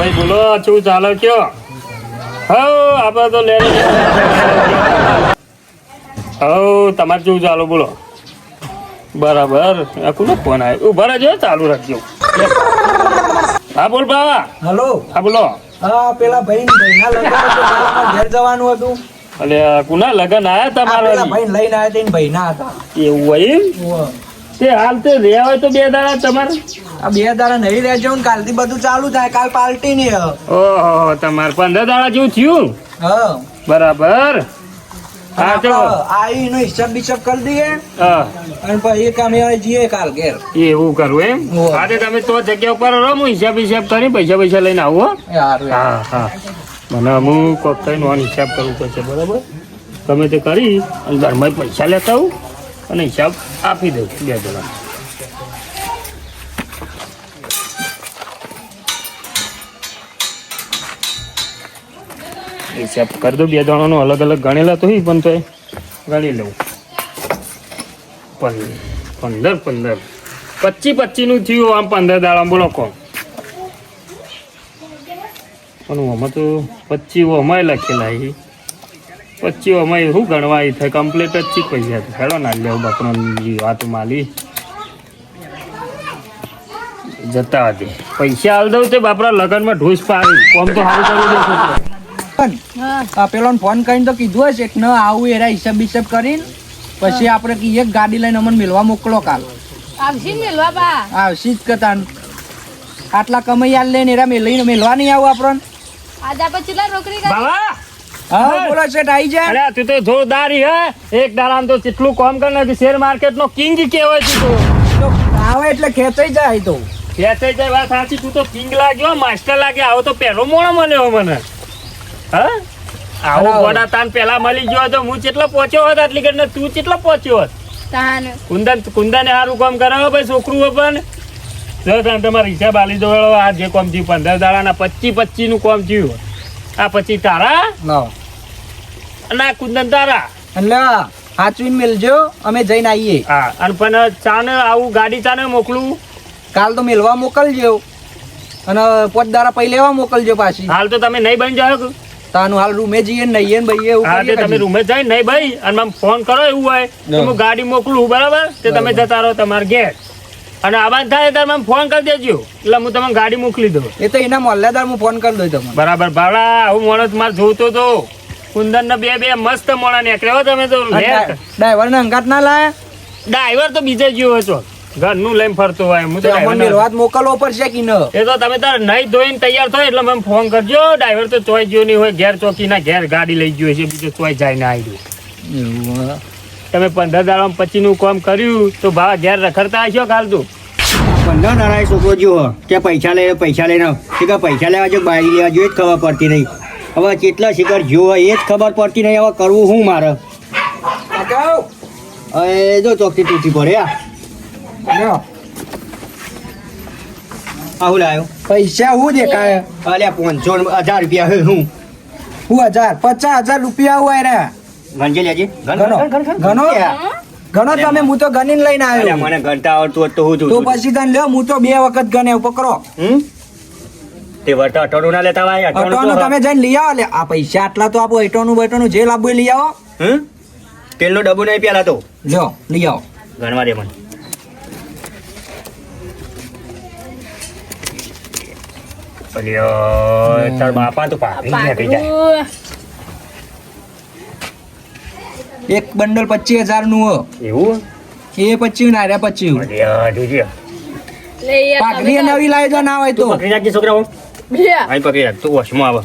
ભાઈ બોલો શું ચાલો કયો? આપડે તો લે તમારે શું ચાલો બોલો. બરાબર કોનો ફોન આવ્યો? ઉભા રહેજો, ચાલુ રાખજો. હા બોલ બાવા. હલો. હા બોલો. હા પેલા ભાઈના લગન ઘેર જવાનું હતું. એટલે કુના લગન આયા તમારા? ભાઈ લઈને આવ્યા તેને ભાઈના હતા. એવું હોય એમ? તે હાલ તો રહ્યા હોય તો 2 દાડા તમારે. આ 2 દાડા નહીં રહેજો ને કાલથી બધું ચાલુ થાય. કાલ પાર્ટી ની. ઓહો તમારે 15 દાડા જેવું થયું. હા બરાબર. હા તો આઈનો હિસાબ બિસાબ કરી દઈએ. હા અને પછી કામે જઈએ કાલ ઘેર. એવું કરવું એમ? હા તો તમે તો જગ્યા ઉપર રહો, હું હિસાબ કરી પૈસા લઈને આવું. હા હા મને અમુક કોકઈ નો હિસાબ કરવું પડશે. બરાબર તમે તે કરી અને ઘરમાં પૈસા લેતા આવું અને હિસાબ આપી દઉં 2 જણા. હિસાબ કરી દો 2 જણાનો અલગ અલગ ગણેલા તો પણ તો ગણી લઉં. 15 25 નું થયું આમ 15 દાડા બોલો કોણ. પણ આમાં તો 25 અમાય લખેલા 25 અમાય શું ગણવા થાય? કમ્પ્લીટ જ છે પૈસા તો ખેડો ના લેવું બાપનો વાત માલી જતા હતી. પૈસા હાલ દઉં તે બાપરા લગનમાં ઢોસ પાડી કોમ તો સારું કરી દેશે. પેલો ફોન કરીને તો કીધું હશે કે ન આવું એરા હિસાબ બિસાબ કરીને પછી આપણે એક ગાડી લઈને અમને મેળવા મોકલો કાલ. આવશી જ કતા આટલા કમાઈ આલ લઈને એરા લઈને મેળવા નહીં આવું આપણને. બાબા હા બોલો શેઠ આવી જાય. અરે તું તો જોરદાર હે. એક દાડામાં તો કેટલું કામ કરે કે શેર માર્કેટ નો કિંગ કહેવાય તું તો. આવે એટલે ખેંચાઈ જાય તો ખેંચાઈ જાય વાત સાચી. તું તો કિંગ લાગ્યો, માસ્ટર લાગ્યો. આવો તો પહેલો મોણો મળ્યો મને. હા આવો ગોડા તાન પેલા મળી ગયો તો હું કેટલો પહોંચ્યો હોત આટલી ઘડી તું કેટલો પહોંચ્યો હોત. કુંદાને સારું કામ કરાવો ભાઈ છોકરું પણ જો તમારે હિસાબ આલી દો. આ જે કોમ થયું 15 દાડાના 25 નું કોમ થયું. આ પછી તારા અને આ કુંદન તારા એટલે હાચવીને મેલજો અમે જઈને આવીએ. હા અને પણ ચાને આવું ગાડી ચાને મોકલું કાલ તો મેલવા મોકલજો અને 5 દાડા પછી લેવા મોકલજો પાછી. હાલ તો તમે નહીં બની જાઓ તાનું હાલ રૂમે જઈએ ને નહીએ ભાઈ એવું. હા તમે રૂમે જાય નહીં ભાઈ અને મને ફોન કરો એવું હોય તો હું ગાડી મોકલું. બરાબર તે તમે જતા રહો તમારે ઘેર અને આવાજ થાય ત્યારે મને ફોન કરી દેજો એટલે હું તમને ગાડી મોકલી દઉં. એ તો એના મોલ્લેદાર હું ફોન કરી દઉં તમને. બરાબર ભાડા આવું માણસ મારે જોતો તો કુંદન ને 2 મસ્ત મોણા નીકળ્યો તમે તો. ડ્રાઈવર ને અંગાત ના લાયા? ડ્રાઈવર તો બીજે ગયો હતો ઘરનું લઈને ફરતો હોય. હું તો વાત મોકલવો પડશે કે ન? એ તો તમે તાર નહીં ધોઈને તૈયાર થાય એટલે મને ફોન કરજો. ડ્રાઈવર તો ચોઈ ગયો નહીં હોય, ઘેર ચોકી ના ઘેર ગાડી લઈ ગયો છે, બીજો ચોઈ જાય ના આવી. તમે 15 દાડા 25 નું કામ કર્યું તો ભાવ ઘેર રખડતા હશો કાલ તું. 15 દાડા છોકરો જો કે પૈસા લઈને પૈસા લેવા જો બાઈ લેવા જો જ ખબર પડતી નહીં. હવે કેટલા શિખર જો એ જ ખબર પડતી નહીં. હવે કરવું શું મારે? હવે જો ચોકથી તૂટી પડે. આવું લાવ્યો પૈસા હું દેખાય? અલ્યા 500 રૂપિયા હું 50,000 રૂપિયા હોય રે. ગણજે લેજે. ઘણો તમે હું તો ગણીને લઈને આવ્યો. મને ગણતા આવડતું હોત તો હું તો પછી ગણ લ્યો. હું તો 2 વખત ગણે પકડો. તે વર્તા અટોનું ના લેતા ભાઈ. અટોનું તમે જઈને લઈ આવો. આ પૈસા આટલા તો આપો. અટોનું જે લાવવું લઈ આવો. તેલનો ડબ્બો નહીં પેલા તો જો લઈ આવો. ગણવા દે મને. તાર બાપા તો પાવી નીકળી જાય. એક બંડલ 25,000 નું એવું એ 25 ના રે 25 પાકડી નવી લાવી દો ના હોય તો પકડી રાખજે છોકરાઓ. આઈ પકડી રાખ તું વશમાં આવે.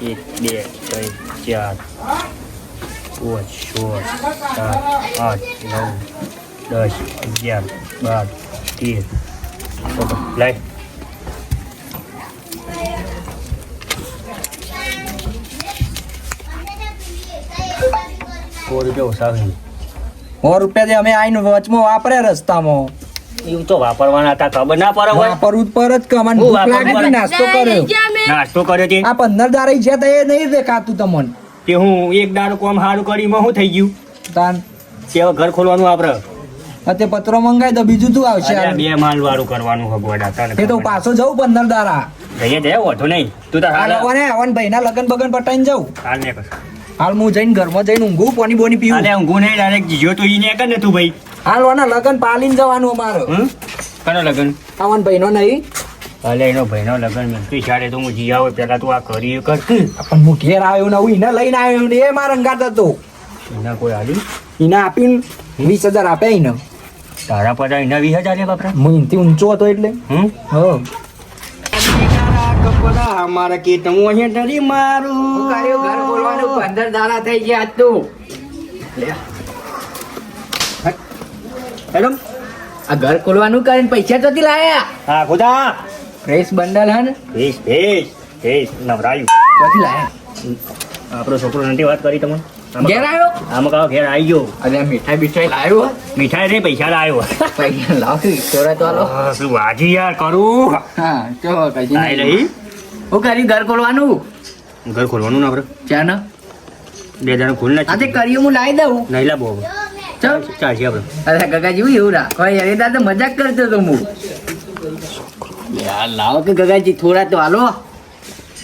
1 2 3 4 5 6 7 8 9 10 11 12 13 લાય. ₹100 અમે આઈને વચમાં વાપરે રસ્તામાં. એવું તો વાપરવાના હતા ખબર ના પડે. વાપરવું પર જ કમાન ભૂખ લાગી હતી. નાસ્તો કર્યો છે. આ 15 દાડા છે તો એ નહીં દેખાતું તમને કે હું એક દાડો કામ સારું કરી માં શું થઈ ગયું? તાન કે હવે ઘર ખોલવાનું આપડે તે પત્રો મંગાઈ દો. બીજું શું આવશે? 2 માલ વાળું કરવાનું ભગવાડા. એ તો પાછો જવું 15 દાડા. જઈએ જઈએ ઓઠો નહીં તું તાર હાલ હાલ આવવાને આવવાને ભાઈના લગન બગન પટાઈને જાઉં હાલ ને કર હાલ હું જઈને ઘરમાં જઈને ઊંઘું પાણી બોની પીવું અરે ઊંઘું નહીં ડાયરેક્ટ જીજો તો ઈ ને કર ને તું ભાઈ હાલ વાના લગન પાલીને જવાનું અમારે કનો લગન આવવાન ભાઈનો નહીં અલે એનો ભાઈનો લગન મિલકી શાળે તો હું જી આવો પેલા તું આ કરી કર પણ હું ઘેર આવ્યો ને હું એને લઈને આવ્યો ને એ મારા અંગાત હતો એના કોઈ આલી એને આપ્યું 20,000 આપ્યા એને તારા પર એના 20,000 લે બાપરા હું એનથી ઊંચો હતો એટલે હા અમારા કે તમુ અહીંયા ડરી મારું ઘર બોલવાનું 15 દાડા થઈ ગયા આજ તો હેલો આ ઘર ખોલવાનું કરીને પૈસા તો લાયા હા ખુદા ફ્રેશ બંડલ હે ને ભેજ નવરાયું ક્યાંથી લાયા આપણો છોકરો નથી વાત કરી તમને ઘેર આવ્યો આમાં કહો ઘેર આવી ગયો અરે મીઠાઈ બીઠાઈ લાવ્યો મીઠાઈ રે પૈસા લાવ્યો પૈસા લાવ થોડા તો હાલો શું વાજી યાર કરું હા ચો કઈ આઈ રહી હું કરી ઘર ખોલવાનું ઘર ખોલવાનું ના આપણે ચા ને બે જણા ખોલ ના આજે કર્યું હું લાવી દઉં નહીં લાવો ચલ ચાલશે આપણે અરે ગગાજી એવું રાખો યાર એ દાદા મજાક કરતો તો હું યાર લાવો કે ગગાજી થોડા તો હાલો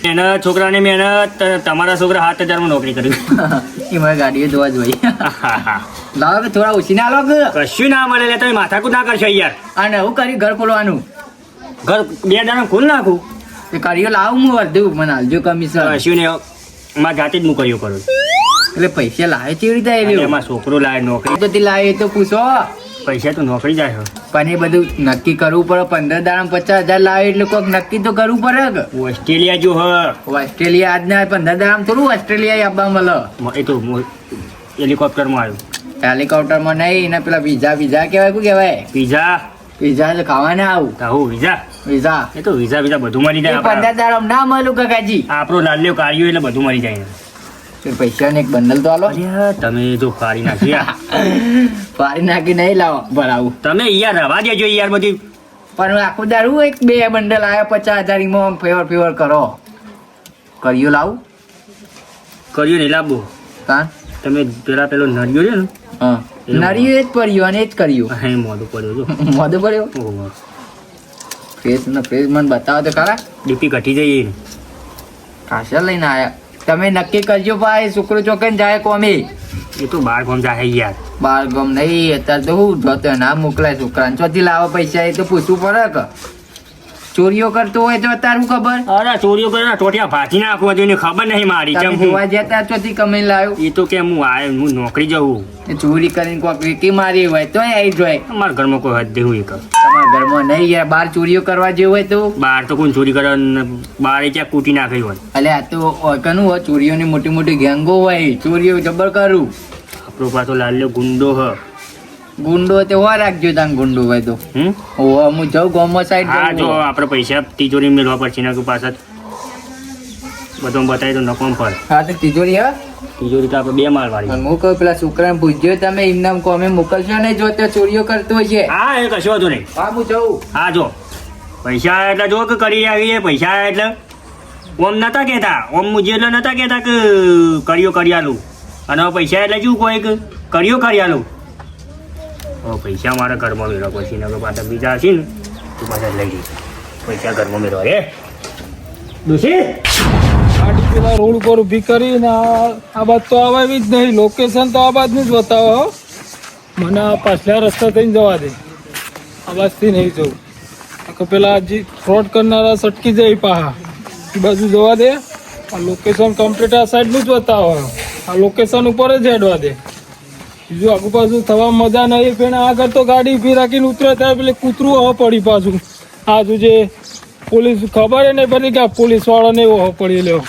એના છોકરાની મહેનત તમારા છોકરા 7,000 માં નોકરી કરી એ મારી ગાડીએ જોવા જ હોય લાવો કે થોડા ઓછી ના લો કે કશું ના મળે એટલે તમે માથાકૂટ ના કરશો યાર અને હું કરી ઘર ખોલવાનું ઘર બે જણા ખોલ નાખું એ કર્યો લાવું હું અડધું મને હાલજો કમિશન કશું ને મારા જાતે જ હું કર્યું કરું એટલે પૈસા લાવે કેવી રીતે અને આવ્યું એમાં છોકરો લાવે નોકરી તો તે લાવે એ તો પૂછો પૈસા તો નોકરી જાય છે પણ એ બધું નક્કી કરવું પડે 15 દાડા 50,000 લાવે એટલે કોઈક નક્કી તો કરવું પડે કે ઓસ્ટ્રેલિયા જો હ ઓસ્ટ્રેલિયા આજના 15 દાડા થોડું ઓસ્ટ્રેલિયા આવવા મળે એ તો હેલિકોપ્ટરમાં આવ્યું હેલિકોપ્ટરમાં નહીં ને પેલા વિઝા કહેવાય શું કહેવાય પીઝા વિઝા તો ખાવાના આવું કહું વિઝા વિઝા એ તો વિઝા બધું મળી એ જાય 15 દાડા ના મળું કાકાજી આપણો લાલ્યો કાર્યો એટલે બધું મળી જાય પૈસા ને એક બંડલ તો હાલો અરે તમે જો ફાડી નાખ્યા ફાડી નાખી નહીં લાવો ભરાવું તમે યાર રવા દેજો યાર બધી પણ આખું દારૂ એક બે બંડલ આવ્યા 50,000 માં ફેવર કરો કર્યો લાવું કર્યો નહીં લાવવો કાં તમે પેલા પેલો નરિયો છે ને હા નરિયો એ જ પડ્યો અને એ જ કર્યું હા એ મોઢું પડ્યો જો મોઢું પડ્યો ઓહો ફેસ ને ફેસ મને બતાવો તો ખરા ડીપી ઘટી જઈએ કાશા લઈને આયા તમે નક્કી કરજો ભાઈ છોકરો ચોકન જાય કોમે એ તો બાર ગામ જાય યાર બાર ગમ નહીં અત્યારે તો હું જોતો ના મોકલાય છોકરાને ચોથી લાવો પૈસા એ તો પૂછવું પડે કે ચોરીઓ કરતો હોય તો અત્યારે હું ખબર અરે ચોરીઓ કરે ટોટિયા ભાજી નાખવા જોઈએ ખબર નહીં મારી તમે કેમ જોવા જતા ચોથી કમાઈ લાવ્યો એ તો કેમ હું નોકરી જવું એ ચોરી કરીને કોઈક વેકી મારી હોય તો આવી જોય અમારા ઘરમાં કોઈ હદ દેવું એક તમારા ઘરમાં નહીં યાર બાર ચોરીઓ કરવા જેવું હોય તો બહાર તો કોઈ ચોરી કરે બહાર ક્યાં કૂટી નાખી હોય એટલે આ તો કનું હોય ચોરીઓની મોટી મોટી ગેંગો હોય ચોરીઓ જબર કરું આપણો પાછો લાલ્યો ગુંડો હ ગુંડો તે હો રાખજો તાન ગુંડો હોય તો હું જાઉં ગોમો સાઈડ હા જો આપણે પૈસા તિજોરી મેળવા પડશે ને પાછા બધું બતાવી તો નકોમ પર હા તો તિજોરી હા તિજોરી તો આપણે 2 માળ વાળી હું કહું પેલા છોકરાને પૂછજો તમે એમનામ કોમે મોકલશો નહીં જો તે ચોરીઓ કરતો છે હા એ કશો વાંધો નહીં હા હું જાઉં હા જો પૈસા એટલે જો કે કરી આવીએ પૈસા એટલે ઓમ નતા કહેતા ઓમ મુજે એટલે નતા કહેતા કે કર્યો કર્યાલું અને હવે પૈસા એટલે શું કોઈ કે કર્યો કર્યાલું હવે પૈસા મારા ઘરમાં મેળવો પછી ને પાછા બીજા હશે ને તું પાછા લઈ જઈશ પૈસા ઘરમાં મેળવો રે દુષી ગાડી પેલા રોડ ઉપર ઊભી કરીને આ બાદ તો આવાવી જ નહીં લોકેશન તો આ બાજનું જ બતાવો હો. મને આ પાછલા રસ્તા થઈને જવા દે આ બાજથી નહીં જવું કે પેલા જે ફ્રોડ કરનારા સટકી જાય પાહા એ બાજુ જવા દે આ લોકેશન કમ્પ્લીટ આ સાઈડનું જ બતાવો આ લોકેશન ઉપર જ હેડવા દે બીજું આગુ પાછું થવા મજા નહીં પણ આગળ તો ગાડી ઊભી રાખીને ઉતરે ત્યારે પેલે કૂતરું હવે પડી પાછું આજુ જે પોલીસ ખબર નહીં પડી કે આ પોલીસવાળાને એવો હો પડી લેવો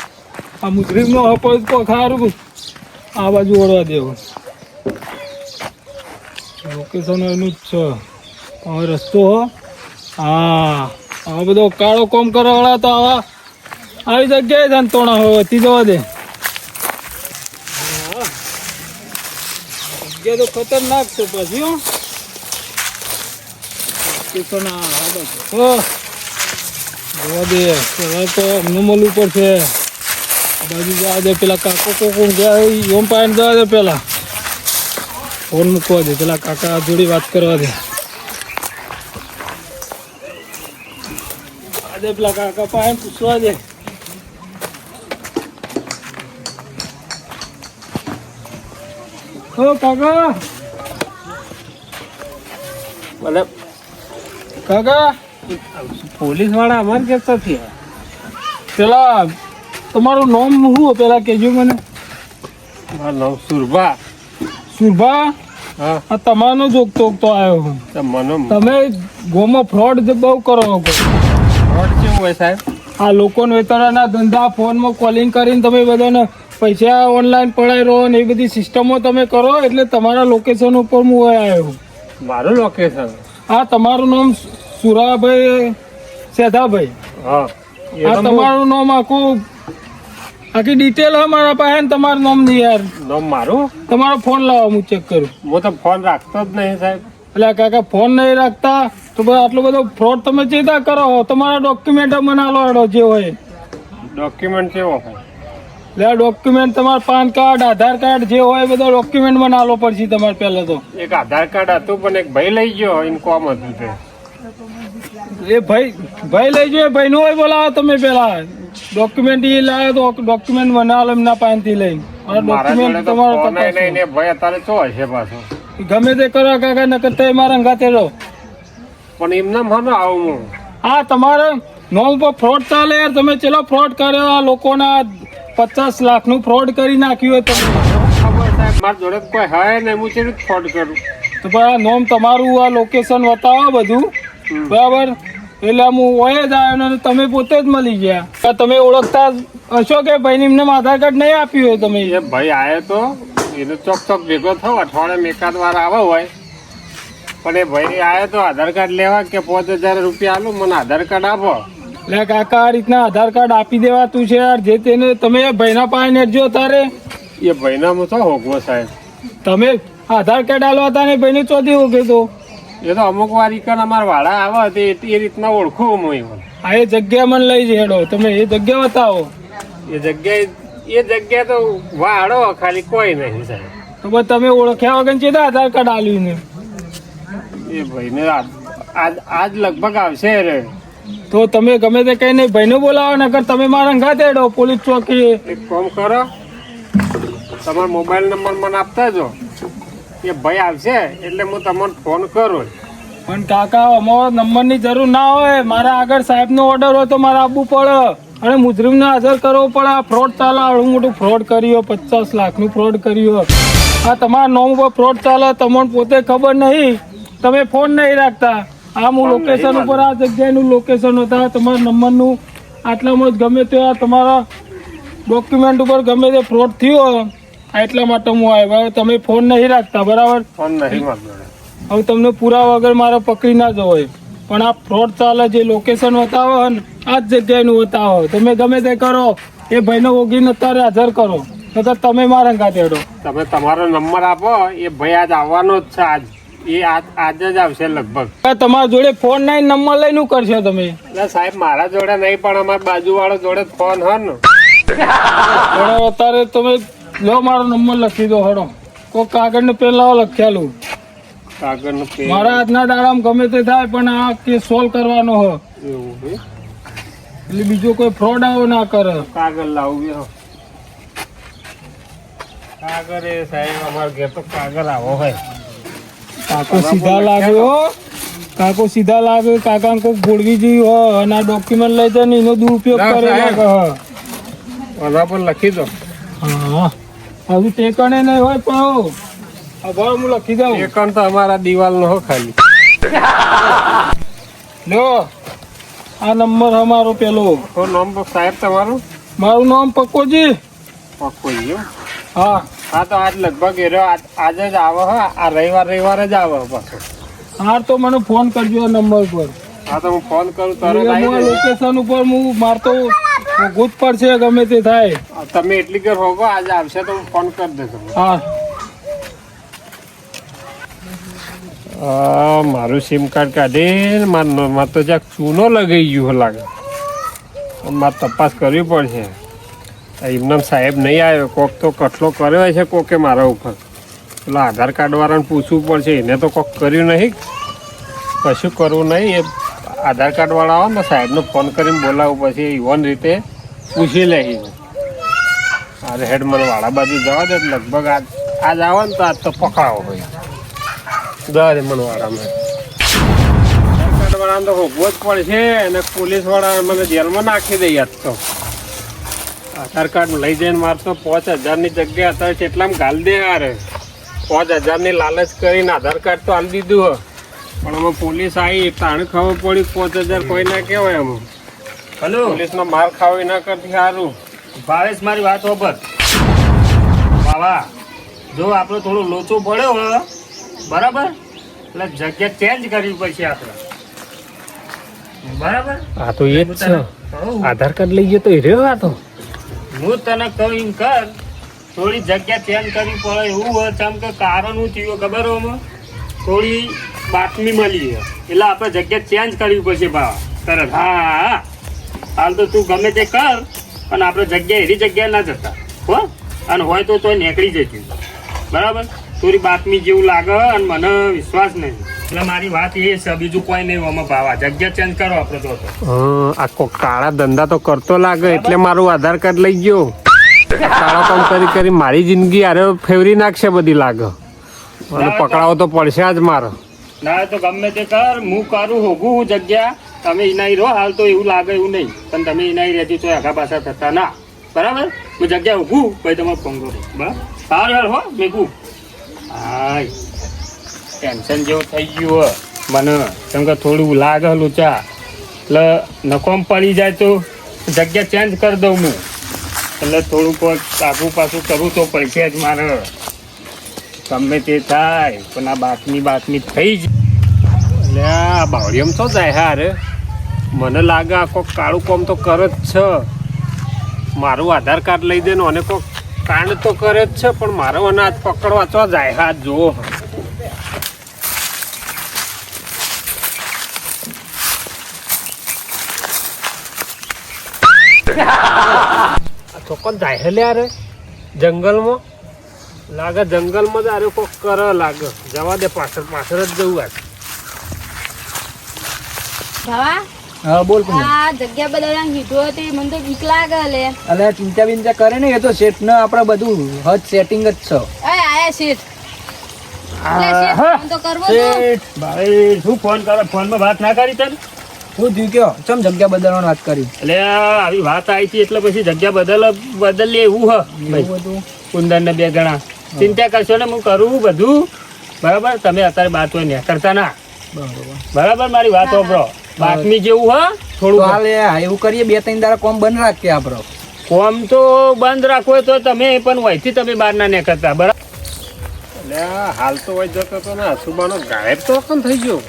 આ મુજરીમનો હો પડી તો ખારું આ બાજુ વળવા દેવો લોકેશન એનું જ છે હવે રસ્તો હો હા હવે બધો કાળો કોમ કરવાવાળા તો આવા આવી જગ્યાએ ધંતોણા હોય વધી જવા દે જગ્યા તો ખતરનાક છે પછી હો લોકેશન આ બાજુ જોવા દે પેલા તો અમને મળવું પડશે આ બાજુ જવા દે પેલા કાકો કોકો ગયા ઓમ પાયણ જવા દે પેલા ફોન મૂકવા દે પેલા કાકા જોડે વાત કરવા દે આજે પેલા કાકા પાસે પૂછવા દે. ઓ કાકા, મને કાકા પોલીસ વાળા અમારે કેતા થયા. પેલા તમારું નામ શું પેલા કહેજો મને. મારું નામ સુરભા. સુરભા, હા, આ તમારો જોગતો આવ્યો હું. તો મને તમે ગોમાં ફ્રોડ બહુ કરો છો. ફ્રોડ કેવું હોય સાહેબ? આ લોકોને વેતરાના ધંધા ફોનમાં કોલિંગ કરીને તમે બધાને પૈસા ઓનલાઈન પડાવી રહો ને એ બધી સિસ્ટમો તમે કરો એટલે તમારા લોકેશન ઉપર હું આવ્યો. મારું લોકેશન? આ તમારું નામ સુરાભાઈ સેધાભાઈ. હા, આ તમારું નામ આખું આખી ડિટેલ હે મારા પાસે ને તમારું નામ નહીં યાર. નામ મારું? તમારો ફોન લાવો હું ચેક કરું. હું તો ફોન રાખતો જ નહીં સાહેબ. એટલે કાકા ફોન નહીં રાખતા તો ભાઈ આટલો બધો ફ્રોડ તમે ચેતા કરો. તમારા ડોક્યુમેન્ટ મને આલો હેડો જે હોય. ડોક્યુમેન્ટ કેવો હોય? એટલે આ ડોક્યુમેન્ટ તમારા પાન કાર્ડ આધાર કાર્ડ જે હોય બધા ડોક્યુમેન્ટ મને આલો પડશે તમારે પહેલા તો. એક આધાર કાર્ડ હતું પણ એક ભાઈ લઈ ગયો, એને કોમ હતું તે. એ ભાઈ લઈ જોઈએ. ભાઈ નું હોય બોલાવો તમે પેલા. ડોક્યુમેન્ટ એ લાવે તો ડોક્યુમેન્ટ મને આલો એમના પાસેથી લઈને. મારા જોડે ડોક્યુમેન્ટ તો તમારો ફોન ય નહીં તપાસો. ને ભાઈ અત્યારે શું હશે પાછો? ગમે તે કરો કાકા નકર તે મારા અંગાતે રહો. પણ એમને મને આવું હું. હા, તમારે નોમ પર ફ્રોડ ચાલે યાર. તમે ચલો ફ્રોડ કર્યો. આ લોકોના 50 લાખનું ફ્રોડ કરી નાખ્યું હોય તમે. ખબર સાહેબ, મારા જોડે તો કોઈ હોય ને હું કેવી ફ્રોડ કરું? તો ભાઈ આ નોમ તમારું આ લોકેશન બતાવો બધું બરાબર. એટલે હું ઓય જ આવ્યો ને તમે પોતે જ મળી ગયા. આ તમે ઓળખતા હશો કે ભાઈને એમને આધાર કાર્ડ નહીં આપ્યું હોય તમે. એ ભાઈ આવ્યો તો એનો ચોક ચોક ભેગો થયો, અઠવાડિયે એકાદ વાર આવે હોય. પણ એ ભાઈ આવ્યો તો આધાર કાર્ડ લેવા કે 5000 રૂપિયા આલું, મને આધાર કાર્ડ આપો. એટલે કાકા આ રીતના આધાર કાર્ડ આપી દેવાતું છે યાર. જે તેને તમે એ ભાઈના પાસે નેટજો તારે. એ ભાઈના હું તો હોગવો સાહેબ. તમે આધાર કાર્ડ આલવા હતા ને ભાઈને ચોથી હોગે તો. એ તો અમુક વાર ઈકન અમારા વાળા આવે તે એ રીતના ઓળખું હું એને. આ એ જગ્યા મને લઈ જહેડો. તમે એ જગ્યા બતાવો. એ જગ્યાએ તો વાળો ખાલી કોઈ નહીં સાહેબ. તો બસ તમે ઓળખ્યા વગર છે આધાર કાર્ડ આલ્યું ને. એ ભાઈને આજ લગભગ આવશે રે. તો તમે ગમે તે કઈ નહીં ભાઈને બોલાવો નકર તમે મારા અંગાતે હેડો પોલીસ ચોકી. એક કામ કરો, તમારો મોબાઈલ નંબર મને આપતા જો. એ ભાઈ આવશે એટલે હું તમને ફોન કરું. પણ કાકા અમારો નંબરની જરૂર ના હોય. મારા આગળ સાહેબનો ઓર્ડર હોય તો મારે આપવું પડે અને મુજરીમને હાજર કરવો પડે. આ ફ્રોડ ચાલે, આવડું મોટું ફ્રોડ કર્યો, 50 લાખનું ફ્રોડ કર્યો. આ તમારા નોમ ઉપર ફ્રોડ ચાલે, તમને પોતે ખબર નહીં, તમે ફોન નહીં રાખતા. આ હું લોકેશન ઉપર આ જગ્યાનું લોકેશન હતા તમારા નંબરનું. આટલામાં જ ગમે તે આ તમારા ડોક્યુમેન્ટ ઉપર ગમે તે ફ્રોડ થયો એટલા માટે હું આવ્યો. હવે તમે ફોન નહીં રાખતા બરાબર. ફોન નહીં મારી જોડે. હવે તમને પૂરા વગર મારે પકડી ના જવાય. પણ આ ફ્રોડ ચાલે, જે લોકેશન બતાવો ને આ જ જગ્યાનું બતાવો. તમે ગમે તે કરો, એ ભાઈને ઓગીને અત્યારે હાજર કરો નકર તમે મારા ગાતે હેડો. તમે તમારો નંબર આપો. એ ભાઈ આજ આવવાનો જ છે. આજે જ આવશે લગભગ. તમારા જોડે ફોન નહીં, નંબર લઈને શું કરશો તમે? એટલે સાહેબ મારા જોડે નહીં પણ અમારા બાજુવાળો જોડે ફોન હે ને. પણ અત્યારે તમે લો મારો નંબર લખી દો. હડો કોઈ કાગળ ને પેન લાવો લખ્યાલું. કાગળનું પેન મારા આજના દાડામાં ગમે તે થાય પણ આ કેસ સોલ્વ કરવાનો હોય એવું હે? એટલે બીજો કોઈ ફ્રોડ આવો ના કરે. કાગળ લાવું હો. કાગળ એ સાહેબ અમારા ઘેર તો કાગળ આવો હોય. કાકો સીધા લાગ્યો, કાકો સીધા લાગે. કાકા કોઈ ગોળવી જેવી હોય અને આ ડોક્યુમેન્ટ લઈ જાય ને એનો દુરુપયોગ ના, કરે સાહેબ. લાગે. ઓલા પર લખી દો. હા, હજુ ટેકણે નહીં હોય પણ આભાર હું લખી દઉં. એકણ તો અમારા દિવાલ નો હો ખાલી. લો આ નંબર અમારો પેલો. તો નામ સાહેબ તમારું? મારું નામ પક્કોજી. પક્કો ગયો. હા હા તો આજ લગભગ એ રહ્યો. આજે જ આવો હો. આ રવિવારે જ આવો પાછો. હા તો મને ફોન કરજો આ નંબર પર. હા તો હું ફોન કરું તરત આવી જજો. લોકેશન ઉપર હું મારતો ભોગવું જ પડશે ગમે તે થાય. તમે એટલી ઘર હોગો આજે આવશે તો હું ફોન કરી દેજો. હા મારું સિમ કાર્ડ કાઢીને મારે તો જ્યાં ચૂનો લગાઈ ગયો લાગે. મારે તપાસ કરવી પડશે. એમનામ સાહેબ નહીં આવ્યો, કોક તો કઠલો કર્યો છે કોકે મારા ઉપર. પેલા આધાર કાર્ડ વાળાને પૂછવું પડશે. એને તો કોક કર્યું નહીં, કશું કરવું નહીં. એ આધાર કાર્ડ વાળા આવે ને સાહેબને ફોન કરીને બોલાવું પછી યુવાન રીતે પૂછી લે અરે હેડ મને વાળા બાજુ જવા દે લગભગ આજ આવે ને તો આજ તો પકડાવો ભાઈ દરે મને વાળામાં આધાર કાર્ડ વાળા તો હોભવો જ પડશે અને પોલીસ વાળા મને જેલમાં નાખી દે યાદ તો આધાર કાર્ડ લઈ જઈને મારે તો 5,000ની જગ્યા અત્યારે કેટલામાં ગાલ દે યાર 5,000ની લાલચ કરીને આધાર કાર્ડ તો હાલ દીધું પણ અમે પોલીસ આવી તાણે ખબર પડી 5,000 કોઈ ના કહેવાય અમે હલો પોલીસનો માર ખાવી ના કરતી સારું ભાવેશ મારી વાત ખબર બાવા જો આપણે થોડો લોચો પડ્યો હોય બરાબર એટલે જગ્યા ચેન્જ કરવી પડશે આપણે બરાબર આ તો એ જ છે આધાર કાર્ડ લઈ ગયો તો એ રહ્યો આ તો હું તને કહું એમ કર થોડી જગ્યા ચેન્જ કરવી પડે એવું હોય કેમ કે કારણ શું થયું ખબર હોય આમાં? થોડી બાતમી મળી છે એટલે આપણે જગ્યા ચેન્જ કરવી પડશે ભાવ તરત હા હાલ તો તું ગમે તે કર અને આપણે જગ્યા એવી જગ્યાએ ના જતા હો અને હોય તો તોય નીકળી જજો બરાબર થોડી બાતમી જેવું લાગે અને મને વિશ્વાસ નહીં એટલે મારી વાત એ છે બીજું કોઈ નહીં આમાં ભાવા જગ્યા ચેન્જ કરો આપણે તો આખો કાળા ધંધા તો કરતો લાગે એટલે મારું આધાર કાર્ડ લઈ ગયો કાળા કામ કરી મારી જિંદગી અરે ફેવરી નાખશે બધી લાગે અને પકડાવો તો પડશે જ મારે ના તો ગમે તે કર હું કરું હોગું હું જગ્યા તમે ઇનાઈ રહો હાલ તો એવું લાગે એવું નહીં પણ તમે ઇનાઈ રહેતી તો આગા પાછા થતા ના બરાબર હું જગ્યા હોગું પછી તમે ફોન કરો બરાબર સારું યાર હો મેકું હા ટેન્શન જેવું થઈ ગયું હો મને કેમ કે થોડું લાગે લોચા એટલે નકોમ પડી જાય તો જગ્યા ચેન્જ કરી દઉં હું એટલે થોડું કોઈ આગું પાછું કરું તો પડશે જ મારે ગમે તે થાય પણ આ બાતમી થઈ જ એટલે આ બાવળિયમ તો જાય હારે મને લાગે આ કોઈક કાળું કોમ તો કરે જ છે મારું આધાર કાર્ડ લઈ દે ને અને કોઈક કાંડ તો કરે જ છે પણ મારો અનાજ પકડવા તો જાય હા જુઓ ચોક્કસ જાય હે લ્યારે જંગલમાં લાગે જંગલમાં જ આરે કોક કરે લાગે જવા દે પાછળ જ જવું આજ ભાવા હા બોલ પણ આ જગ્યા બદલવાની કીધું હતી મને તો બીક લાગે લે અલે ચિંતા બિંતા કરે ને એ તો સેટ ને આપણે બધું હદ સેટિંગ જ છે અય આયા શેઠ લે શેઠ ફોન તો કરવો તો સેટ ભાઈ શું ફોન કરો ફોનમાં વાત ના કરી તને શું થયું કયો ચમ જગ્યા બદલવાની વાત કરી એટલે આવી વાત આવી હતી એટલે પછી જગ્યા બદલીએ એવું હ ભાઈ એવું હતું કુંદન ને 2 જણા ચિંતા કરશો ને હું કરું બધું બરાબર તમે અત્યારે બાત હોય ને કરતા ના બરોબર બરાબર મારી વાત વાપરો બાતમી જેવું હ તો થોડું હાલે એવું કરીએ 2-3 દાડા કોમ બંધ રાખીએ આપણો કોમ તો બંધ રાખવો હોય તો તમે પણ વહીથી તમે બહાર ના નીકળતા બરાબર એટલે હાલ તો વહી જતો હતો ને સુબાનો ગાયબ તો પણ થઈ ગયો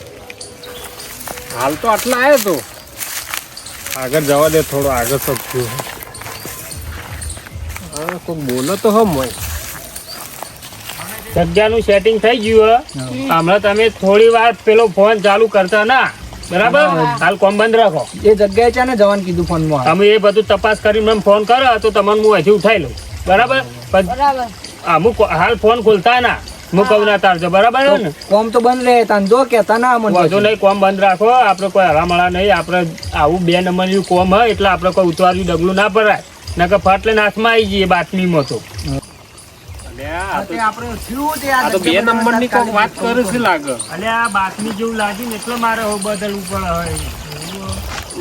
હાલ તો આટલા આવ્યો તો આગળ જવા દે થોડો આગળ તો થયું હા કોઈ બોલો તો હમ હોય જગ્યાનું સેટિંગ થઈ ગયું હ હમણાં તમે થોડી વાર પેલો ફોન ચાલુ કરતા ના બરાબર હાલ કોમ બંધ રાખો એ જગ્યાએ છે ને જવાનું કીધું ફોનમાં તમે એ બધું તપાસ કરીને મને ફોન કરો તો તમને હું અહીંથી ઉઠાઈ લઉં બરાબર બરાબર અમુક હાલ ફોન ખોલતા ના હું કહું ના તારજો બરાબર હે ને કોમ તો બંધ રહે ધંધો કેતા ના મને વધુ નહીં કોમ બંધ રાખો આપણે કોઈ હરામળા નહીં આપણે આવું 2 નંબરનું કોમ હોય એટલે આપણે કોઈ ઉતવાર્યું ડગલું ના ભરાય નકર ફાટ લઈને હાથમાં આવી જઈએ બાતમીમાં તો આપણે થયું તે આ તો 2 નંબરની કોઈક વાત કરે છે લાગે અને આ બાતમી જેવું લાગ્યું ને એટલે મારે હવે બદલવું પડે હોય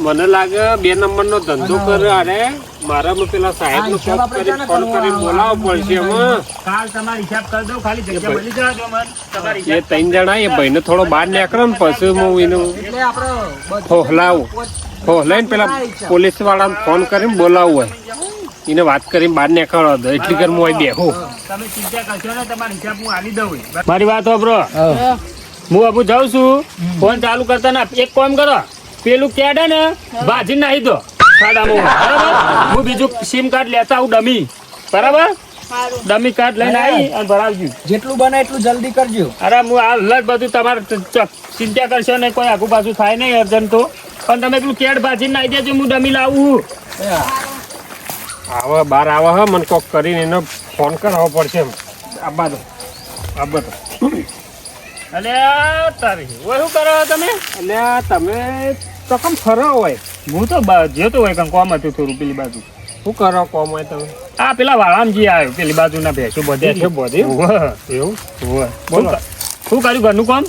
મને લાગે 2 નંબરનો ધંધો કરે અરે મારા પેલા સાહેબ નો ફોન કરીને બોલાવવો પડશે એમાં કાલ તમારો હિસાબ કરી દઉં ખાલી જગ્યા મળી જવા દો મને તમારી એ 3 જણા એ ભાઈને થોડો બહાર નીકળે ને પછી હું એનું એટલે આપણે ફોહલાવું ફોહલાઈને પેલા પોલીસ વાળાને ફોન કરીને બોલાવવું હોય એને વાત કરીને બહાર નીકળવા દો એટલી ઘર હું બેહું તમે ચિંતા કરશો ને તમારો હિસાબ હું આલી દઉં મારી વાત સાંભળો હું અબુ જાઉં છું ફોન ચાલુ કરતા ના એક કામ કરો પેલું કેડે ને ભાજી નાખી દો ખાડામાં બરાબર હું બીજું સિમ કાર્ડ લેતા આવું ડમી બરાબર સારું ડમી કાર્ડ લઈને આવી અને ભરાવજો જેટલું બને એટલું જલ્દી કરજો અરે હું હાલ જ બધું તમારે ચિંતા કરશો ને કોઈ આગુ પાછું થાય નહીં અર્જન્ટ તો પણ તમે પેલું કેડ ભાજી નાખી દેજો હું ડમી લાવું આવા બહાર આવા હા મને કોક કરીને એનો ફોન કરાવવો પડશે એમ આબા દો અલે તારી ઓય શું કરો તમે એટલે તમે તો કેમ ફરો હોય હું તો જતો હોય કંઈ કોમ હતું થોડું પેલી બાજુ. શું કરો કોમ હોય તમે આ પેલા વાળામજી આવ્યો પેલી બાજુના ભેંસો બધે ભેંસો બધે? એવું બોલો શું કર્યું ઘરનું કામ?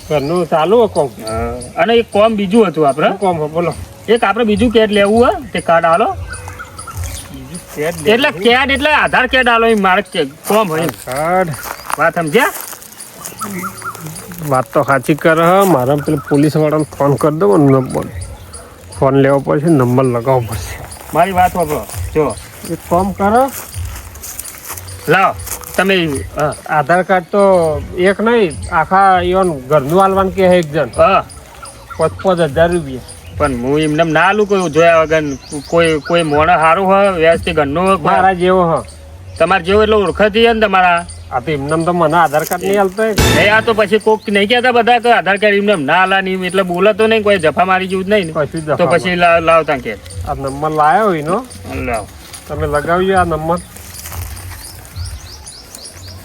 ઘરનું ચાલુ હોય કોમ અને એક કોમ બીજું હતું આપણે. શું કોમ હોય બોલો એક આપણે બીજું કેટ લેવું હોય તે કાર્ડ આલો. એટલે કેટ એટલે આધાર કાર્ડ આલો એમ મારે કોમ હોય એમ. કાર્ડ વાત સમજ્યા? વાત તો સાચી કરે મારા પેલા પોલીસ વાળાને ફોન કરી દો નંબર ફોન લેવો પડશે નંબર લગાવવો પડશે મારી વાત વાપરો જો એક કામ કરો લાવો તમે. હા આધાર કાર્ડ તો એક નહીં આખા ઈવન ઘરનું હાલવાનું કે એક જણ હા 5,000 રૂપિયા પણ હું એમને ના આલું કોઈ જોયા વગર કોઈ મોણા સારું હોય વ્યવસ્થિત ઘરનું મારા જેવો હ તમારે જેવું એટલે ઓળખાતી હોય ને તમારા. આ તો એમને તો મને આધાર કાર્ડ નહીં હાલતો એ આ તો પછી કોક નહીં કહેતા બધા કે આધાર કાર્ડ એમને ના આલા નહીં એટલે બોલાતો નહીં કોઈ જફા મારી જેવું જ નહીં ને. કશું જ તો પછી લાવતા કે આ નંબર લાવ્યો હોય નો લાવ તમે લગાવ્યો આ નંબર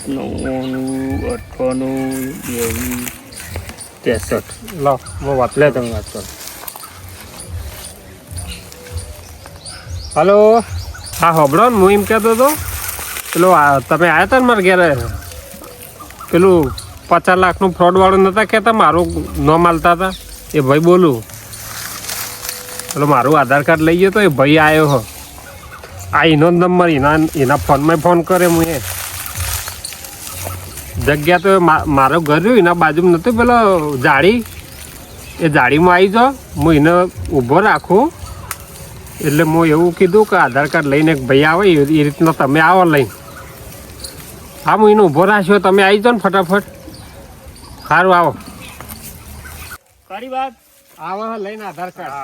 99 લો હું વાત લે તમે વાત કરો. હલો હા હોબળો ને હું એમ કહેતો હતો પેલો તમે આવ્યા હતા ને મારા ઘેરે પેલું 50 લાખનું ફ્રોડ વાળું નતા કહેતા મારું નામ આલતા હતા એ ભાઈ બોલું પેલો મારું આધાર કાર્ડ લઈ ગયો તો એ ભાઈ આવ્યો હો આ એનો નંબર એના ફોનમાં ફોન કરે હું એ જગ્યા તો મારું ઘર રહ્યું એના બાજુમાં નહોતું પેલો જાળી એ જાળીમાં આવી જાઓ હું એને ઊભો રાખું એટલે હું એવું કીધું કે આધાર કાર્ડ લઈને એક ભાઈ આવે એ રીતના તમે આવો લઈને હા હું એને ઊભો રાખ્યો તમે આવી જાઓ ને ફટાફટ સારું આવો કરી વાત આવો લઈને આધાર કાર્ડ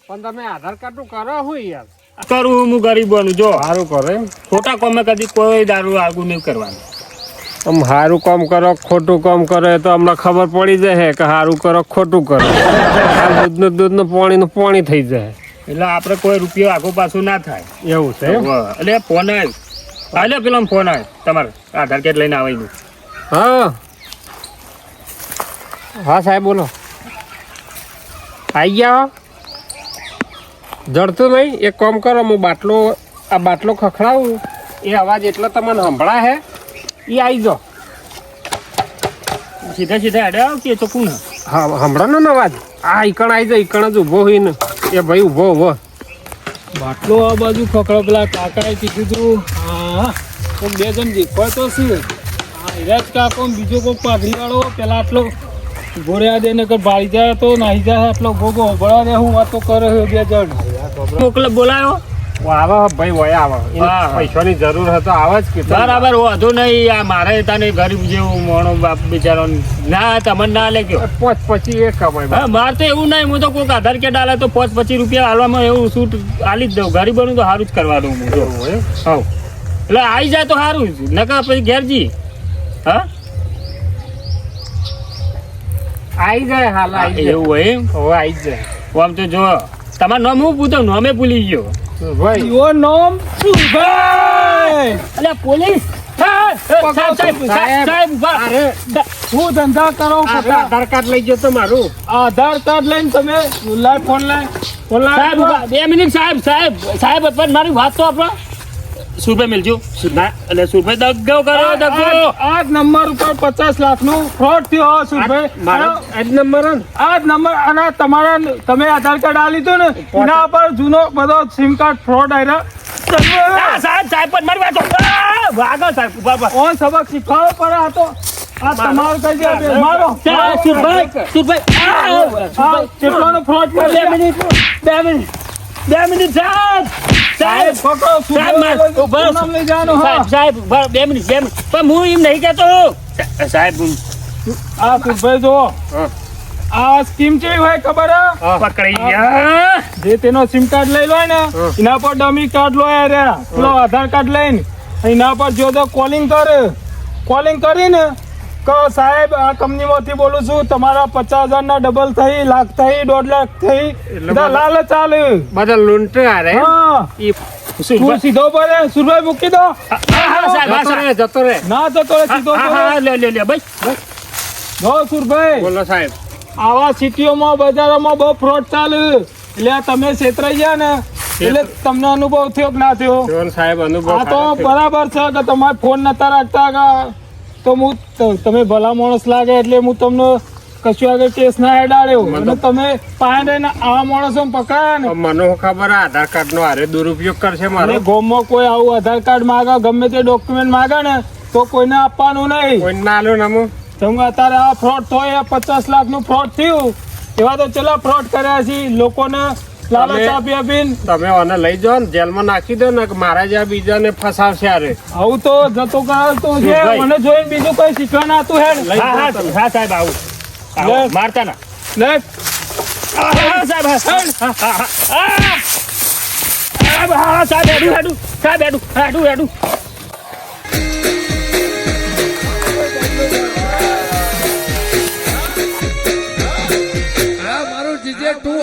પણ તમે આધાર કાર્ડનું કરો શું યાર કરું હું ગરીબોનું જો સારું કરો એમ ખોટા કોમે કદી કોઈ દારૂ આગું નહીં કરવાનું. આમ સારું કામ કરો ખોટું કામ કરો એ તો હમણાં ખબર પડી જાય કે સારું કરો ખોટું કરો દૂધનું પાણી થઈ જાય એટલે આપણે કોઈ રૂપિયો આગો પાછું ના થાય એવું છે એમ એટલે ફોન આવ્યો હાલે પેલો ફોન આવ્યો તમારે આધાર કાર્ડ લઈને આવેલું. હા હા સાહેબ બોલો આવી ગયા જડતું નહીં એક કામ કરો હું આ બાટલો ખખડાવું એ અવાજ એટલો તમને સંભળા હે એ આવી જાઓ સીધા સીધા હેડે આવ કે ચોખ્ખું ને હા સંભળાનો ને અવાજ આ ઈકણ આવી જાય ઈકણ જ ઊભો હોય ને એ ભાઈ ઊભો બાટલો આ બાજુ ખકડો પેલા કાકાએ કીધું તું હા કોક 2 જણ દેખાય તો શું હા હિરાજ કાકો ને બીજો કોક પાઘડી વાળો પેલા આટલો ઉભો રહ્યા દે ને કે ભાળી જાય તો નાહી જાય આટલો ભોગો ભળા દે હું વાતો કરે 2 જણ મોકલે બોલાયો આવે ભાઈ વયા આવે એને હા. પૈસાની જરૂર હતો આવે જ કે બરાબર વાંધો નહીં આ મારે તને ગરીબ જેવું મોણો બાપ બિચારો ના તમને ના લે ગયો. પછી એ કમાય હા મારે તો એવું નહીં હું તો કોઈક આધાર કાર્ડ આલે તો 25 રૂપિયા હાલવામાં એવું છૂટ આલી જ દઉં ગરીબોનું તો સારું જ કરવાનું હું તો હા એટલે આવી જાય તો સારું જ નકર પછી ઘેરજી હા આવી જાય હાલ આવી જાય એવું હોય એમ હવે આવી જાય આમ તો જો તમારું નામ હું પૂછો નામે ભૂલી ગયો ભાઈ યો નામ શું ભાઈ અલ્યા પોલીસ સાહેબ હું ધંધા કરો ખોટા આધાર કાર્ડ લઈ ગયો તો મારું આધાર કાર્ડ લઈને તમે લાય ફોન લાય સાહેબ 2 મિનિટ સાહેબ પણ મારી વાત તો આપણો સુરભાઈ મિલજો ના એટલે સુરભાઈ દગો કરો દગો આ નંબર ઉપર 50 લાખનું ફ્રોડ થયો સુરભાઈ મારો આ જ નંબર હે ને? આ જ નંબર અને તમારા તમે આધાર કાર્ડ આ લીધું ને એના પર જૂનો બધો સિમ કાર્ડ ફ્રોડ આવ્યા સાહેબ પણ મારી વાત વાગો સાહેબ ઉભા ઓન સબક શીખવાડો પર આ તો આ તમારું કઈ દે મારો સુરભાઈ કેટલાનો ફ્રોડ બે મિનિટ સાહેબ પકડો ઉભા નામ લઈ જવાનું હા સાહેબ 2 મિનિટ પણ હું એમ નહીં કહેતો સાહેબ આ સુરભાઈ જો આ સ્કીમ કેવી હોય ખબર હે પકડી ગયા જે તેનો સિમ કાર્ડ લઈ લો ને એના પર ડમી કાર્ડ લો રે પેલો આધાર કાર્ડ લઈને એના પર જો તો કોલિંગ કરીને કહો સાહેબ આ કંપનીમાંથી બોલું છું તમારા 50,000 ના ડબલ થઈ લાખ થઈ 1.5 લાખ થઈ બધા લાલચ ચાલે બધા લૂંટા રે હા તું સીધો પડે સુરભાઈ મૂકી દો જતો રે ના જતો રહે સીધો પડે લે ભાઈ જો સુરભાઈ બોલો સાહેબ આવા સિટીઓમાં બજારોમાં બહુ ફ્રોડ ચાલે એટલે આ તમે છેતરાઈ ગયા ને એટલે તમને અનુભવ થયો કે ના થયો? જીવન સાહેબ અનુભવ આ તો સારા છે. બરાબર છે કે તમારે ફોન નતા રાખતા કે તો તમે ભલા માણસ લાગે એટલે હું તમને કશું આગળ કેસ ના હેડાડ્યો અને તમે પાસે રહીને આવા માણસો પકડાયા ને મને શું ખબર આ આધાર કાર્ડ નો હારે દુરુપયોગ કરશે મારો. અને ગામમાં કોઈ આવું આધાર કાર્ડ માંગે ગમે તે ડોક્યુમેન્ટ માંગે ને તો કોઈને આપવાનું નહીં. કોઈ ના આલ્યો ને અમુક. તમે અત્યારે આ ફ્રોડ થયો 50 લાખનું ફ્રોડ થયું એવા તો ચલા ફ્રોડ કર્યા છે લોકોને લાલચ આપી આપીને. તમે આને લઈ જાઓ ને જેલમાં નાખી દો ને કે મારા જ્યાં બીજાને ફસાવશે આરે. આવું તો જતો કરાવતો છે ભાઈ. મને જોઈને બીજું કઈ શીખવા ના હતું હેડ હા હા હા સાહેબ આવું લે. મારતા ના લે હા સાહેબ હા સાહેબ હેડું હેડું સાહેબ હેડું હેડું હેડું મારું જીજે તું